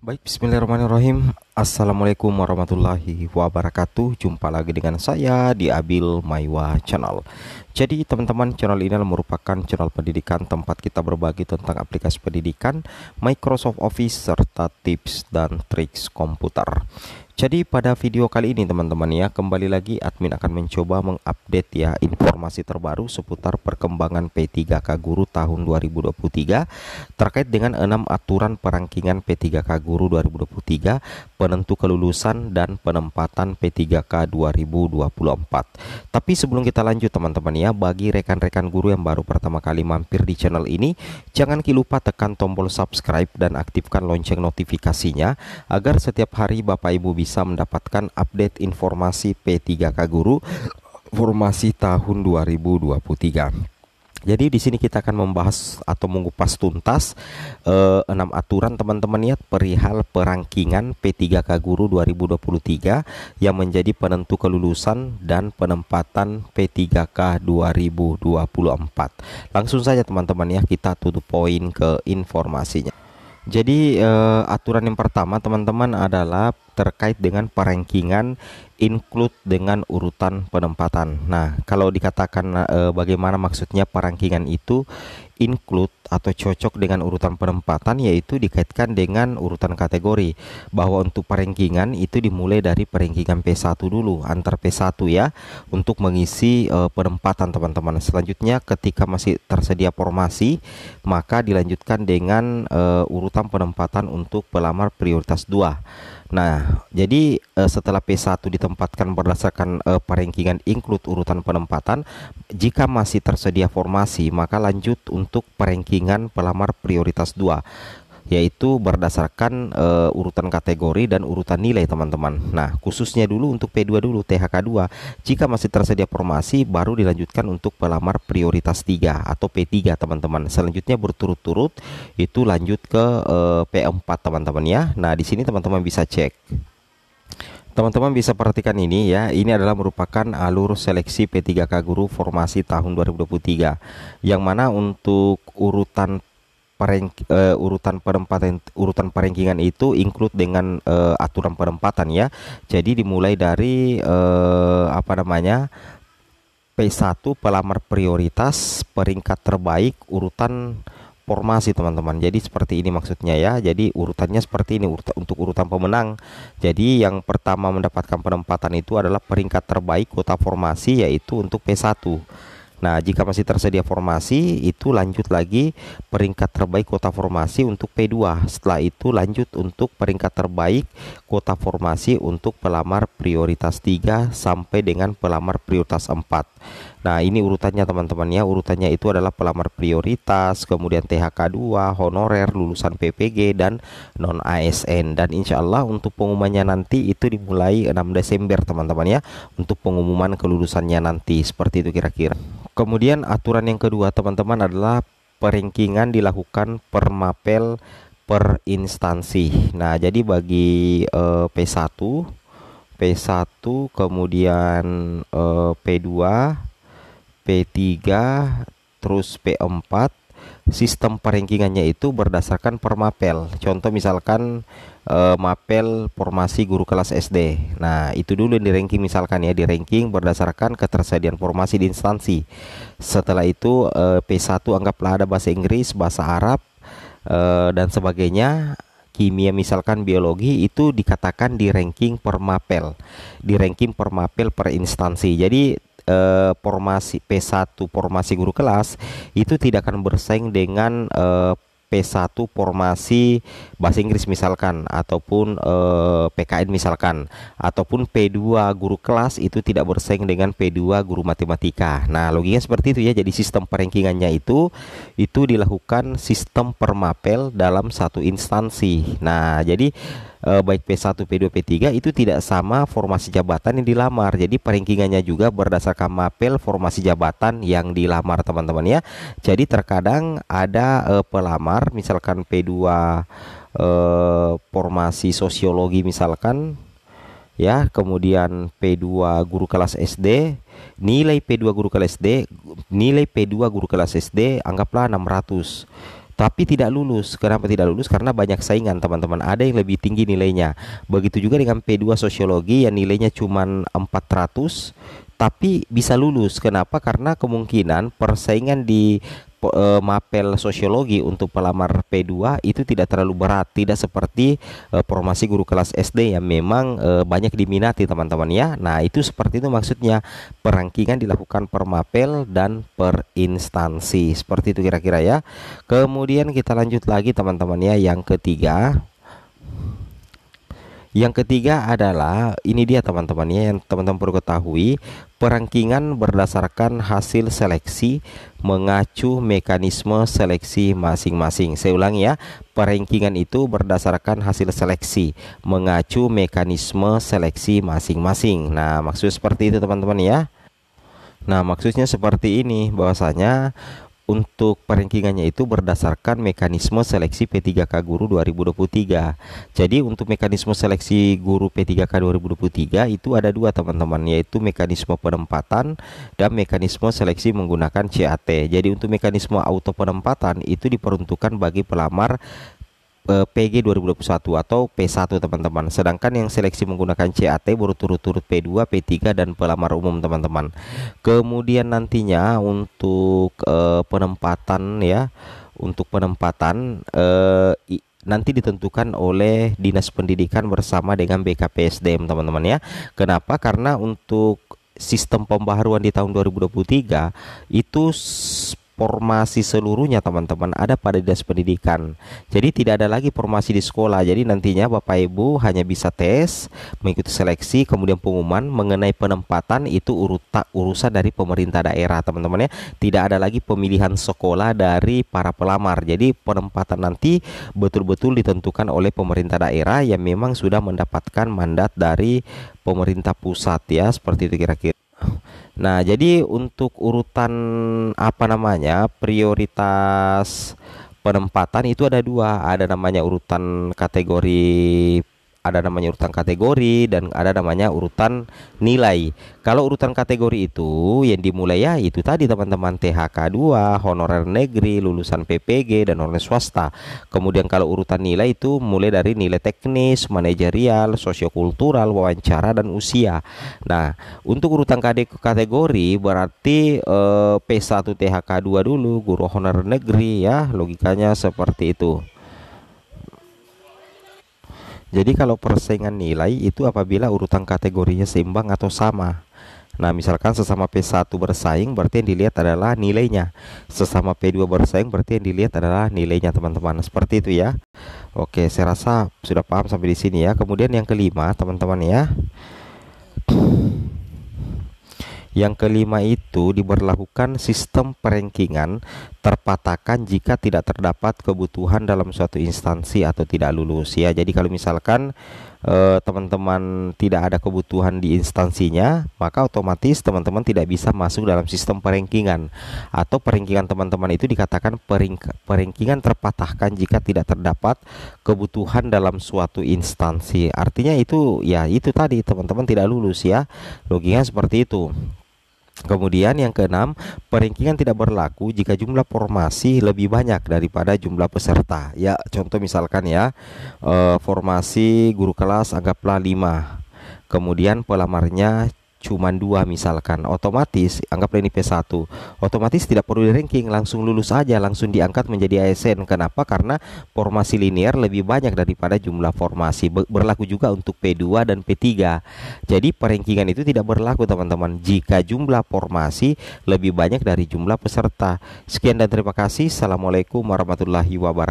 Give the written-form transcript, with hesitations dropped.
Baik, bismillahirrahmanirrahim. Assalamualaikum warahmatullahi wabarakatuh. Jumpa lagi dengan saya di Abil Maiwa Channel. Jadi teman-teman, channel ini merupakan channel pendidikan tempat kita berbagi tentang aplikasi pendidikan, Microsoft Office, serta tips dan triks komputer. Jadi pada video kali ini teman-teman ya, kembali lagi admin akan mencoba mengupdate ya informasi terbaru seputar perkembangan P3K Guru tahun 2023 terkait dengan 6 aturan perangkingan P3K Guru 2023, penentu kelulusan dan penempatan P3K 2024. Tapi sebelum kita lanjut teman-teman ya, bagi rekan-rekan guru yang baru pertama kali mampir di channel ini, jangan lupa tekan tombol subscribe dan aktifkan lonceng notifikasinya agar setiap hari Bapak Ibu bisa mendapatkan update informasi P3K Guru formasi tahun 2023. Jadi di sini kita akan membahas atau mengupas tuntas 6 aturan teman-teman ya perihal perangkingan P3K Guru 2023 yang menjadi penentu kelulusan dan penempatan P3K 2024. Langsung saja teman-teman ya, kita tutup poin ke informasinya. Jadi aturan yang pertama teman-teman adalah terkait dengan perangkingan include dengan urutan penempatan. Nah, kalau dikatakan bagaimana maksudnya perangkingan itu include atau cocok dengan urutan penempatan, yaitu dikaitkan dengan urutan kategori, bahwa untuk perangkingan itu dimulai dari perangkingan P1 dulu, antar P1 ya, untuk mengisi penempatan teman-teman. Selanjutnya ketika masih tersedia formasi, maka dilanjutkan dengan urutan penempatan untuk pelamar prioritas 2. Nah, jadi setelah P1 ditempatkan berdasarkan perangkingan include urutan penempatan, jika masih tersedia formasi, maka lanjut untuk perangkingan pelamar prioritas 2, yaitu berdasarkan urutan kategori dan urutan nilai teman-teman. Nah, khususnya dulu untuk P2 dulu, THK 2. Jika masih tersedia formasi, baru dilanjutkan untuk pelamar prioritas 3 atau P3 teman-teman. Selanjutnya berturut-turut itu lanjut ke P4 teman-teman ya. Nah, di sini teman-teman bisa cek. Teman-teman bisa perhatikan ini ya, ini adalah merupakan alur seleksi P3K Guru formasi tahun 2023, yang mana untuk urutan penempatan, urutan perangkingan itu include dengan aturan penempatan ya. Jadi dimulai dari P1 pelamar prioritas peringkat terbaik urutan formasi teman-teman. Jadi seperti ini maksudnya ya. Jadi urutannya seperti ini untuk urutan pemenang. Jadi yang pertama mendapatkan penempatan itu adalah peringkat terbaik kota formasi, yaitu untuk P1. Nah, jika masih tersedia formasi, itu lanjut lagi peringkat terbaik kota formasi untuk P2. Setelah itu lanjut untuk peringkat terbaik kota formasi untuk pelamar prioritas 3 sampai dengan pelamar prioritas 4. Nah, ini urutannya teman-teman ya. Urutannya itu adalah pelamar prioritas, kemudian THK 2, honorer, lulusan PPG, dan non ASN. Dan insya Allah untuk pengumumannya nanti itu dimulai 6 Desember teman-teman ya, untuk pengumuman kelulusannya nanti. Seperti itu kira-kira. Kemudian aturan yang kedua teman-teman adalah perangkingan dilakukan per mapel per instansi. Nah, jadi bagi P1, kemudian P2, P3, terus P4, sistem perangkingannya itu berdasarkan per mapel. Contoh misalkan mapel formasi guru kelas SD. Nah, itu dulu yang di ranking misalkan ya, di ranking berdasarkan ketersediaan formasi di instansi. Setelah itu P1 anggaplah ada bahasa Inggris, bahasa Arab, dan sebagainya. Kimia misalkan biologi, itu dikatakan di ranking per mapel, di ranking per mapel per instansi. Jadi formasi P1 formasi guru kelas itu tidak akan bersaing dengan P1 formasi bahasa Inggris misalkan, ataupun PKN misalkan, ataupun P2 guru kelas itu tidak bersaing dengan P2 guru matematika. Nah, logikanya seperti itu ya. Jadi sistem perangkingannya itu dilakukan sistem per mapel dalam satu instansi. Nah, jadi baik P1, P2, P3 itu tidak sama formasi jabatan yang dilamar. Jadi perangkingannya juga berdasarkan mapel formasi jabatan yang dilamar teman-teman ya. Jadi terkadang ada pelamar misalkan P2 formasi sosiologi misalkan ya, kemudian P2 guru kelas SD, nilai P2 guru kelas SD, nilai P2 guru kelas SD anggaplah 600. tapi tidak lulus. Kenapa tidak lulus? Karena banyak saingan teman-teman, ada yang lebih tinggi nilainya. Begitu juga dengan P2 Sosiologi yang nilainya cuma 400 tapi bisa lulus. Kenapa? Karena kemungkinan persaingan di mapel sosiologi untuk pelamar P2 itu tidak terlalu berat, tidak seperti formasi guru kelas SD yang memang banyak diminati teman-teman ya. Nah, itu seperti itu maksudnya, perangkingan dilakukan per mapel dan per instansi. Seperti itu kira-kira ya. Kemudian kita lanjut lagi teman-teman ya, yang ketiga. Yang ketiga adalah ini dia teman-teman ya, yang teman-teman perlu ketahui, perangkingan berdasarkan hasil seleksi mengacu mekanisme seleksi masing-masing. Saya ulangi ya, perangkingan itu berdasarkan hasil seleksi mengacu mekanisme seleksi masing-masing. Nah, maksud seperti itu teman-teman ya. Nah, maksudnya seperti ini, bahwasanya untuk perankingannya itu berdasarkan mekanisme seleksi P3K Guru 2023. Jadi untuk mekanisme seleksi guru P3K 2023 itu ada dua teman-teman, yaitu mekanisme penempatan dan mekanisme seleksi menggunakan CAT. Jadi untuk mekanisme auto penempatan itu diperuntukkan bagi pelamar PG 2021 atau P1 teman-teman. Sedangkan yang seleksi menggunakan CAT berturut-turut P2, P3 dan pelamar umum teman-teman. Kemudian nantinya untuk penempatan ya, untuk penempatan nanti ditentukan oleh Dinas Pendidikan bersama dengan BKPSDM teman-teman ya. Kenapa? Karena untuk sistem pembaharuan di tahun 2023 itu formasi seluruhnya teman-teman ada pada Dinas Pendidikan. Jadi tidak ada lagi formasi di sekolah. Jadi nantinya Bapak Ibu hanya bisa tes, mengikuti seleksi, kemudian pengumuman mengenai penempatan itu urusan dari pemerintah daerah teman-teman ya. Tidak ada lagi pemilihan sekolah dari para pelamar. Jadi penempatan nanti betul-betul ditentukan oleh pemerintah daerah yang memang sudah mendapatkan mandat dari pemerintah pusat ya, seperti itu kira-kira. Nah, jadi untuk urutan prioritas penempatan itu ada dua, ada namanya urutan kategori, dan ada namanya urutan nilai. Kalau urutan kategori itu yang dimulai ya itu tadi teman-teman, THK 2, honorer negeri, lulusan PPG dan honorer swasta. Kemudian kalau urutan nilai itu mulai dari nilai teknis, manajerial, sosiokultural, wawancara dan usia. Nah, untuk urutan kategori berarti P1 THK 2 dulu, guru honorer negeri ya, logikanya seperti itu. Jadi kalau persaingan nilai itu apabila urutan kategorinya seimbang atau sama. Nah, misalkan sesama P1 bersaing berarti yang dilihat adalah nilainya. Sesama P2 bersaing berarti yang dilihat adalah nilainya teman-teman. Seperti itu ya. Oke, saya rasa sudah paham sampai di sini ya. Kemudian yang kelima teman-teman ya. Yang kelima itu diberlakukan sistem perankingan terpatahkan jika tidak terdapat kebutuhan dalam suatu instansi atau tidak lulus ya. Jadi kalau misalkan teman-teman tidak ada kebutuhan di instansinya, maka otomatis teman-teman tidak bisa masuk dalam sistem perankingan, atau perankingan teman-teman itu dikatakan perankingan terpatahkan jika tidak terdapat kebutuhan dalam suatu instansi. Artinya itu ya itu tadi teman-teman tidak lulus ya. Logikanya seperti itu. Kemudian yang keenam, perankingan tidak berlaku jika jumlah formasi lebih banyak daripada jumlah peserta. Ya, contoh misalkan ya, formasi guru kelas anggaplah 5. Kemudian pelamarnya cuma 2 misalkan, otomatis anggaplah ini P1, otomatis tidak perlu di ranking, langsung lulus aja, langsung diangkat menjadi ASN. Kenapa? Karena formasi linear lebih banyak daripada jumlah formasi. Berlaku juga untuk P2 dan P3. Jadi perankingan itu tidak berlaku teman-teman jika jumlah formasi lebih banyak dari jumlah peserta. Sekian dan terima kasih. Assalamualaikum warahmatullahi wabarakatuh.